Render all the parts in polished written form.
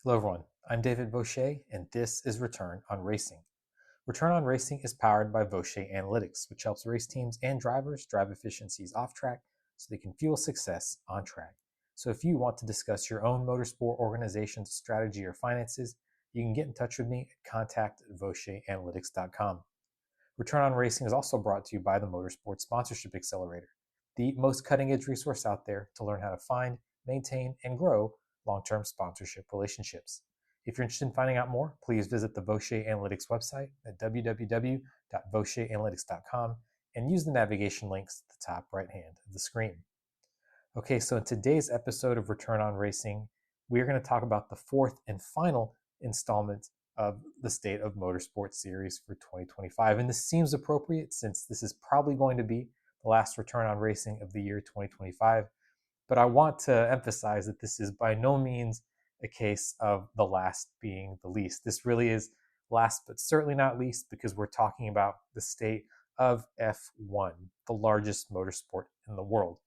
Hello everyone, I'm David Vaucher and this is Return on Racing. Return on Racing is powered by Vaucher Analytics, which helps race teams and drivers drive efficiencies off track so they can fuel success on track. So if you want to discuss your own motorsport organization's strategy or finances, you can get in touch with me at contact@vaucheranalytics.com. Return on Racing is also brought to you by the Motorsport Sponsorship Accelerator, the most cutting-edge resource out there to learn how to find, maintain, and grow long-term sponsorship relationships. If you're interested in finding out more, please visit the Vaucher Analytics website at www.vaucheranalytics.com and use the navigation links at the top right hand of the screen. Okay, so in today's episode of Return on Racing, we're going to talk about the fourth and final installment of the State of Motorsport series for 2025. And this seems appropriate since this is probably going to be the last Return on Racing of the year 2025. But I want to emphasize that this is by no means a case of the last being the least. This really is last but certainly not least because we're talking about the state of F1, the largest motorsport in the world.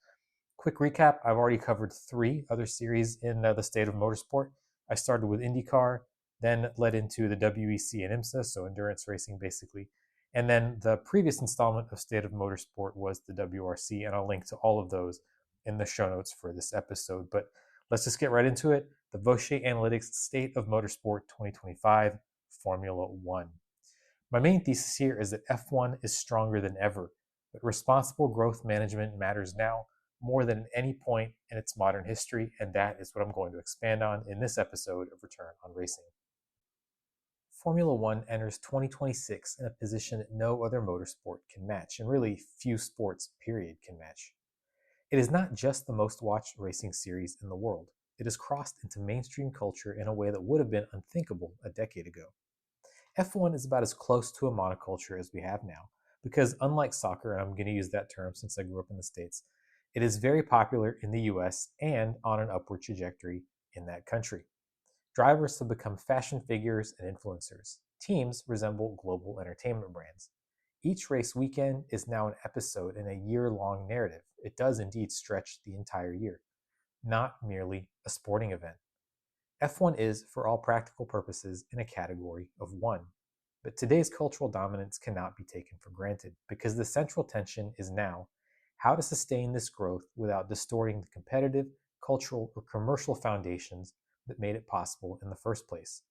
Quick recap, I've already covered 3 other series in the state of motorsport. I started with IndyCar, then led into the WEC and IMSA, so endurance racing basically. And then the previous installment of State of Motorsport was the WRC, and I'll link to all of those in the show notes for this episode. But let's just get right into it. The Vaucher Analytics State of Motorsport 2025 Formula One. My main thesis here is that F1 is stronger than ever, but responsible growth management matters now more than at any point in its modern history, and that is what I'm going to expand on in this episode of Return on Racing. Formula One enters 2026 in a position that no other motorsport can match, and really few sports, period, can match. It is not just the most watched racing series in the world. It has crossed into mainstream culture in a way that would have been unthinkable a decade ago. F1 is about as close to a monoculture as we have now, because unlike soccer, and I'm going to use that term since I grew up in the States, it is very popular in the US and on an upward trajectory in that country. Drivers have become fashion figures and influencers. Teams resemble global entertainment brands. Each race weekend is now an episode in a year-long narrative. It does indeed stretch the entire year, not merely a sporting event. F1 is, for all practical purposes, in a category of one. But today's cultural dominance cannot be taken for granted, because the central tension is now how to sustain this growth without distorting the competitive, cultural, or commercial foundations that made it possible in the first place.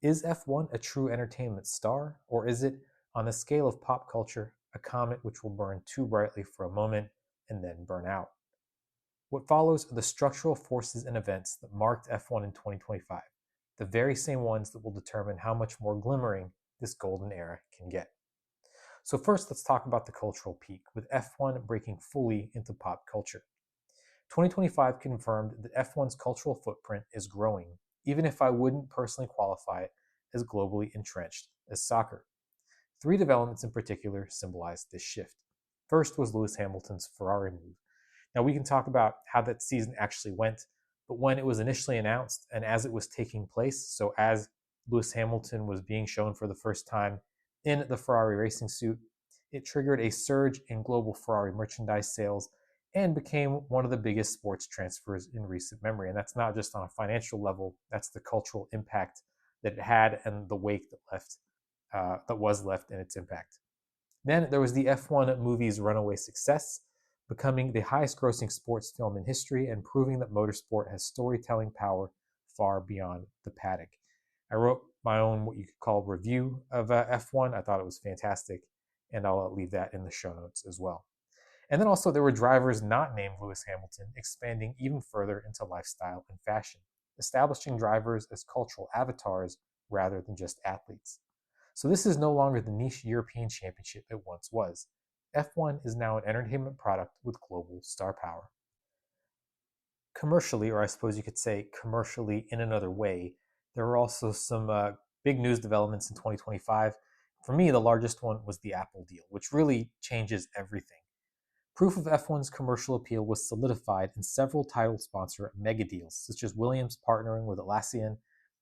Is F1 a true entertainment star, or is it, on the scale of pop culture, a comet which will burn too brightly for a moment and then burn out? What follows are the structural forces and events that marked F1 in 2025, the very same ones that will determine how much more glimmering this golden era can get. So first, let's talk about the cultural peak, with F1 breaking fully into pop culture. 2025 confirmed that F1's cultural footprint is growing, even if I wouldn't personally qualify it as globally entrenched as soccer. 3 developments in particular symbolized this shift. First was Lewis Hamilton's Ferrari move. Now we can talk about how that season actually went, but when it was initially announced and as it was taking place, so as Lewis Hamilton was being shown for the first time in the Ferrari racing suit, it triggered a surge in global Ferrari merchandise sales and became one of the biggest sports transfers in recent memory. And that's not just on a financial level, that's the cultural impact that it had and the wake that was left in its impact. Then there was the F1 movie's runaway success, becoming the highest grossing sports film in history and proving that motorsport has storytelling power far beyond the paddock. I wrote my own, what you could call, review of F1. I thought it was fantastic, and I'll leave that in the show notes as well. And then also there were drivers not named Lewis Hamilton expanding even further into lifestyle and fashion, establishing drivers as cultural avatars rather than just athletes. So this is no longer the niche European championship it once was. F1 is now an entertainment product with global star power. Commercially, or I suppose you could say commercially in another way, there were also some big news developments in 2025. For me, the largest one was the Apple deal, which really changes everything. Proof of F1's commercial appeal was solidified in several title sponsor mega deals, such as Williams partnering with Atlassian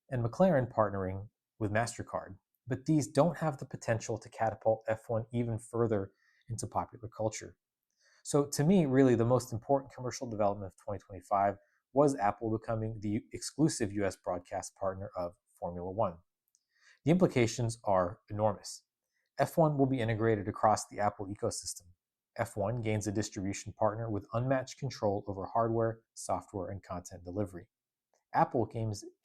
and McLaren partnering with MasterCard. But these don't have the potential to catapult F1 even further into popular culture. So to me, really, the most important commercial development of 2025 was Apple becoming the exclusive US broadcast partner of Formula One. The implications are enormous. F1 will be integrated across the Apple ecosystem. F1 gains a distribution partner with unmatched control over hardware, software, and content delivery. Apple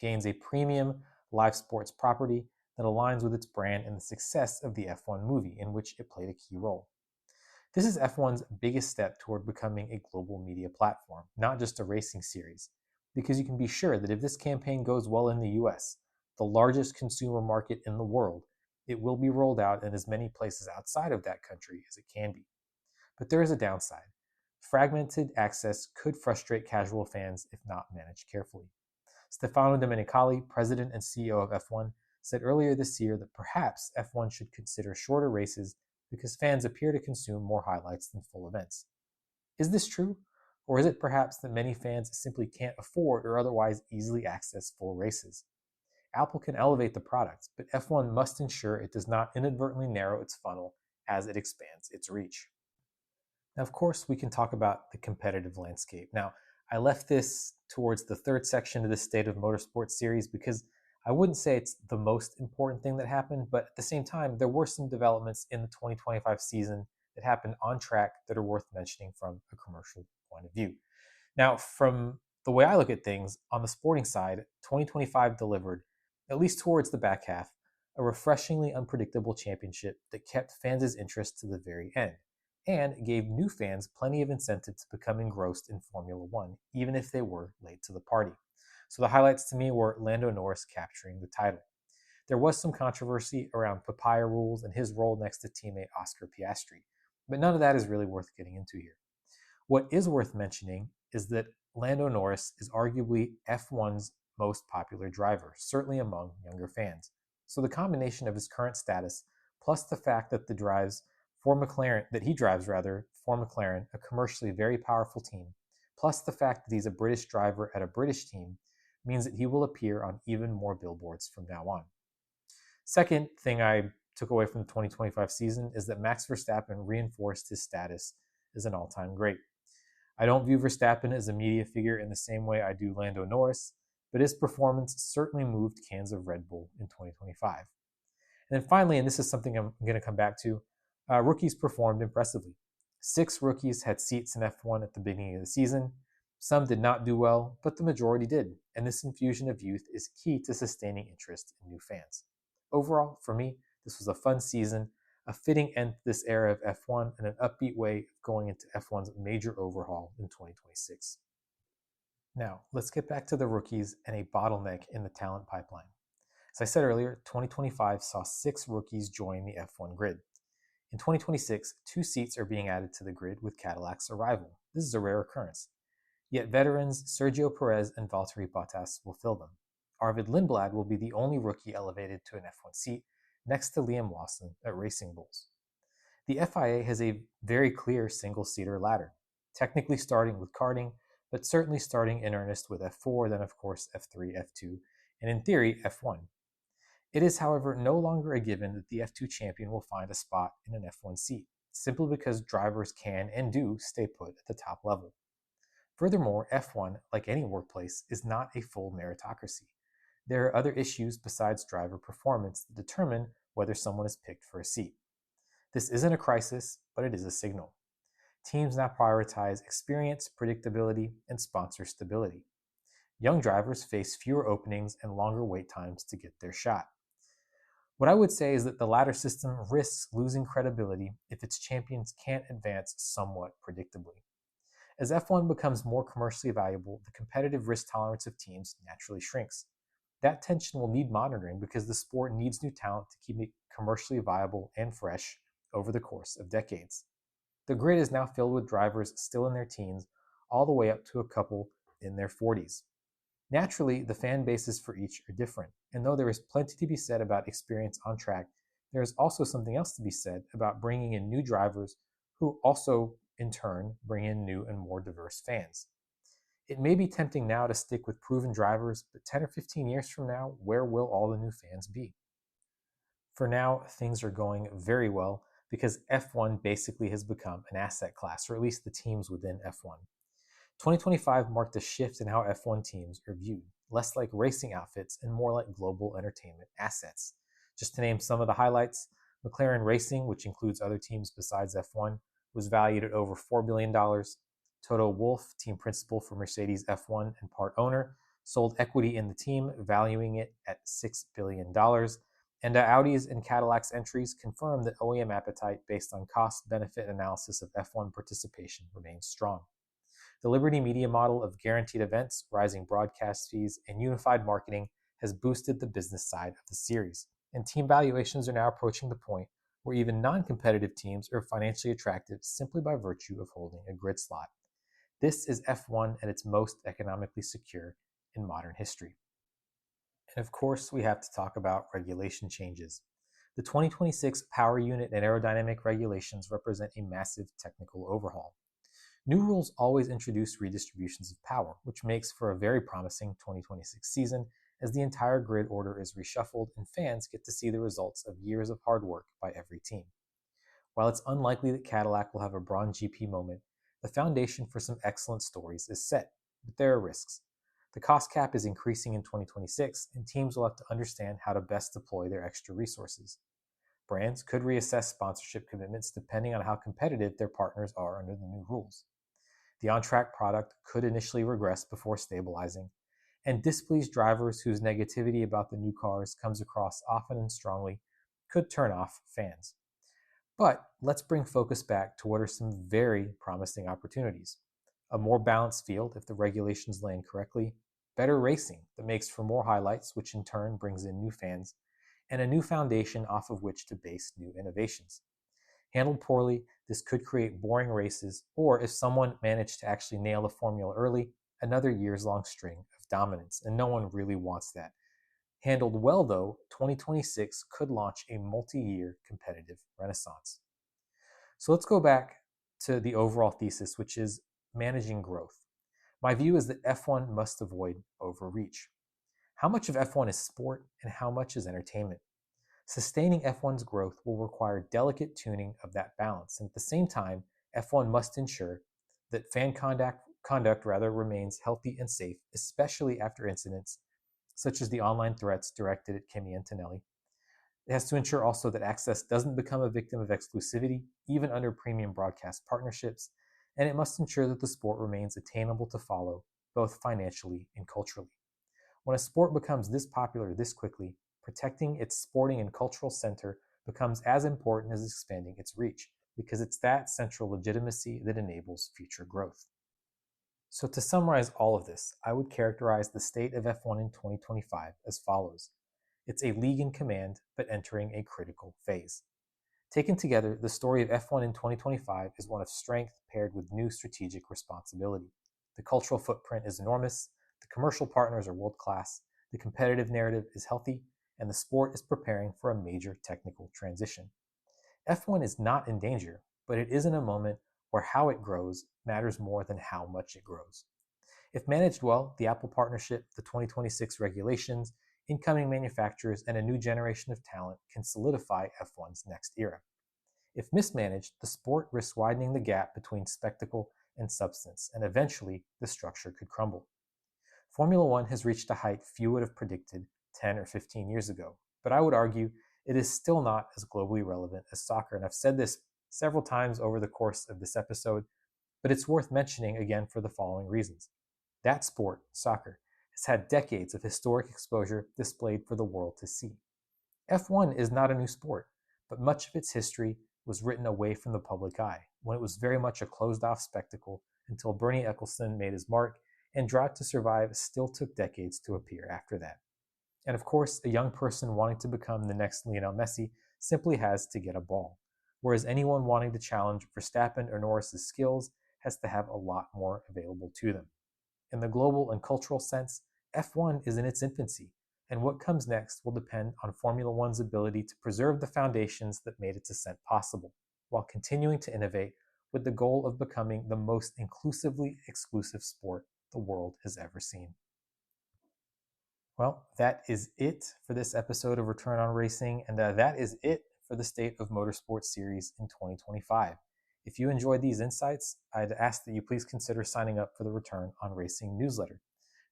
gains a premium live sports property that aligns with its brand and the success of the F1 movie, in which it played a key role. This is F1's biggest step toward becoming a global media platform, not just a racing series, because you can be sure that if this campaign goes well in the US, the largest consumer market in the world, it will be rolled out in as many places outside of that country as it can be. But there is a downside. Fragmented access could frustrate casual fans if not managed carefully. Stefano Domenicali, president and CEO of F1, said earlier this year that perhaps F1 should consider shorter races because fans appear to consume more highlights than full events. Is this true? Or is it perhaps that many fans simply can't afford or otherwise easily access full races? Apple can elevate the product, but F1 must ensure it does not inadvertently narrow its funnel as it expands its reach. Now, of course, we can talk about the competitive landscape. Now, I left this towards the third section of the State of Motorsport series because I wouldn't say it's the most important thing that happened, but at the same time, there were some developments in the 2025 season that happened on track that are worth mentioning from a commercial point of view. Now, from the way I look at things, on the sporting side, 2025 delivered, at least towards the back half, a refreshingly unpredictable championship that kept fans' interest to the very end and gave new fans plenty of incentive to become engrossed in Formula One, even if they were late to the party. So the highlights to me were Lando Norris capturing the title. There was some controversy around papaya rules and his role next to teammate Oscar Piastri, but none of that is really worth getting into here. What is worth mentioning is that Lando Norris is arguably F1's most popular driver, certainly among younger fans. So the combination of his current status, plus the fact that he drives for McLaren, a commercially very powerful team, plus the fact that he's a British driver at a British team, means that he will appear on even more billboards from now on. Second thing I took away from the 2025 season is that Max Verstappen reinforced his status as an all-time great. I don't view Verstappen as a media figure in the same way I do Lando Norris, but his performance certainly moved cans of Red Bull in 2025. And then finally, and this is something I'm going to come back to, rookies performed impressively. 6 rookies had seats in F1 at the beginning of the season. Some did not do well, but the majority did, and this infusion of youth is key to sustaining interest in new fans. Overall, for me, this was a fun season, a fitting end to this era of F1, and an upbeat way of going into F1's major overhaul in 2026. Now, let's get back to the rookies and a bottleneck in the talent pipeline. As I said earlier, 2025 saw 6 rookies join the F1 grid. In 2026, 2 seats are being added to the grid with Cadillac's arrival. This is a rare occurrence. Yet veterans Sergio Perez and Valtteri Bottas will fill them. Arvid Lindblad will be the only rookie elevated to an F1 seat, next to Liam Lawson at Racing Bulls. The FIA has a very clear single-seater ladder, technically starting with karting, but certainly starting in earnest with F4, then of course F3, F2, and in theory F1. It is, however, no longer a given that the F2 champion will find a spot in an F1 seat, simply because drivers can and do stay put at the top level. Furthermore, F1, like any workplace, is not a full meritocracy. There are other issues besides driver performance that determine whether someone is picked for a seat. This isn't a crisis, but it is a signal. Teams now prioritize experience, predictability, and sponsor stability. Young drivers face fewer openings and longer wait times to get their shot. What I would say is that the ladder system risks losing credibility if its champions can't advance somewhat predictably. As F1 becomes more commercially valuable, the competitive risk tolerance of teams naturally shrinks. That tension will need monitoring because the sport needs new talent to keep it commercially viable and fresh over the course of decades. The grid is now filled with drivers still in their teens, all the way up to a couple in their 40s. Naturally, the fan bases for each are different, and though there is plenty to be said about experience on track, there is also something else to be said about bringing in new drivers who also, in turn, bring in new and more diverse fans. It may be tempting now to stick with proven drivers, but 10 or 15 years from now, where will all the new fans be? For now, things are going very well because F1 basically has become an asset class, or at least the teams within F1. 2025 marked a shift in how F1 teams are viewed, less like racing outfits and more like global entertainment assets. Just to name some of the highlights, McLaren Racing, which includes other teams besides F1, was valued at over $4 billion. Toto Wolff, team principal for Mercedes F1 and part owner, sold equity in the team, valuing it at $6 billion. And Audi's and Cadillac's entries confirm that OEM appetite based on cost-benefit analysis of F1 participation remains strong. The Liberty Media model of guaranteed events, rising broadcast fees, and unified marketing has boosted the business side of the series, and team valuations are now approaching the point where even non-competitive teams are financially attractive simply by virtue of holding a grid slot. This is F1 at its most economically secure in modern history. And of course, we have to talk about regulation changes. The 2026 power unit and aerodynamic regulations represent a massive technical overhaul. New rules always introduce redistributions of power, which makes for a very promising 2026 season as the entire grid order is reshuffled and fans get to see the results of years of hard work by every team. While it's unlikely that Cadillac will have a Braun GP moment, the foundation for some excellent stories is set, but there are risks. The cost cap is increasing in 2026, and teams will have to understand how to best deploy their extra resources. Brands could reassess sponsorship commitments depending on how competitive their partners are under the new rules. The on-track product could initially regress before stabilizing, and displeased drivers whose negativity about the new cars comes across often and strongly could turn off fans. But let's bring focus back to what are some very promising opportunities. A more balanced field if the regulations land correctly, better racing that makes for more highlights, which in turn brings in new fans, and a new foundation off of which to base new innovations. Handled poorly, this could create boring races, or if someone managed to actually nail the formula early, another years-long string of dominance, and no one really wants that. Handled well, though, 2026 could launch a multi-year competitive renaissance. So let's go back to the overall thesis, which is managing growth. My view is that F1 must avoid overreach. How much of F1 is sport and how much is entertainment? Sustaining F1's growth will require delicate tuning of that balance, and at the same time, F1 must ensure that fan conduct remains healthy and safe, especially after incidents such as the online threats directed at Kimi Antonelli. It has to ensure also that access doesn't become a victim of exclusivity, even under premium broadcast partnerships, and it must ensure that the sport remains attainable to follow, both financially and culturally. When a sport becomes this popular this quickly, protecting its sporting and cultural center becomes as important as expanding its reach, because it's that central legitimacy that enables future growth. So to summarize all of this, I would characterize the state of F1 in 2025 as follows. It's a league in command, but entering a critical phase. Taken together, the story of F1 in 2025 is one of strength paired with new strategic responsibility. The cultural footprint is enormous, the commercial partners are world-class, the competitive narrative is healthy, and the sport is preparing for a major technical transition. F1 is not in danger, but it is in a moment where how it grows matters more than how much it grows. If managed well, the Apple partnership, the 2026 regulations, incoming manufacturers, and a new generation of talent can solidify F1's next era. If mismanaged, the sport risks widening the gap between spectacle and substance, and eventually the structure could crumble. Formula One has reached a height few would have predicted 10 or 15 years ago, but I would argue it is still not as globally relevant as soccer, and I've said this several times over the course of this episode, but it's worth mentioning again for the following reasons. That sport, soccer, has had decades of historic exposure displayed for the world to see. F1 is not a new sport, but much of its history was written away from the public eye, when it was very much a closed-off spectacle until Bernie Ecclestone made his mark, and Drive to Survive still took decades to appear after that. And of course, a young person wanting to become the next Lionel Messi simply has to get a ball, whereas anyone wanting to challenge Verstappen or Norris's skills has to have a lot more available to them. In the global and cultural sense, F1 is in its infancy, and what comes next will depend on Formula One's ability to preserve the foundations that made its ascent possible, while continuing to innovate with the goal of becoming the most inclusively exclusive sport the world has ever seen. Well, that is it for this episode of Return on Racing, and that is it for the State of Motorsport series in 2025. If you enjoyed these insights, I'd ask that you please consider signing up for the Return on Racing newsletter.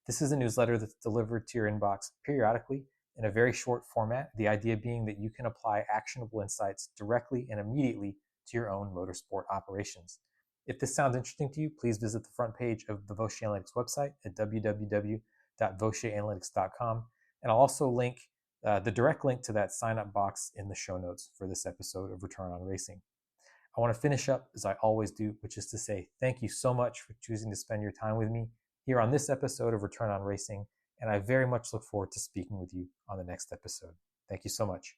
This is a newsletter that's delivered to your inbox periodically in a very short format, the idea being that you can apply actionable insights directly and immediately to your own motorsport operations. If this sounds interesting to you, please visit the front page of the Vaucher Analytics website at www.vaucheranalytics.com, and I'll also link the direct link to that sign-up box in the show notes for this episode of Return on Racing. I want to finish up as I always do, which is to say thank you so much for choosing to spend your time with me here on this episode of Return on Racing, and I very much look forward to speaking with you on the next episode. Thank you so much.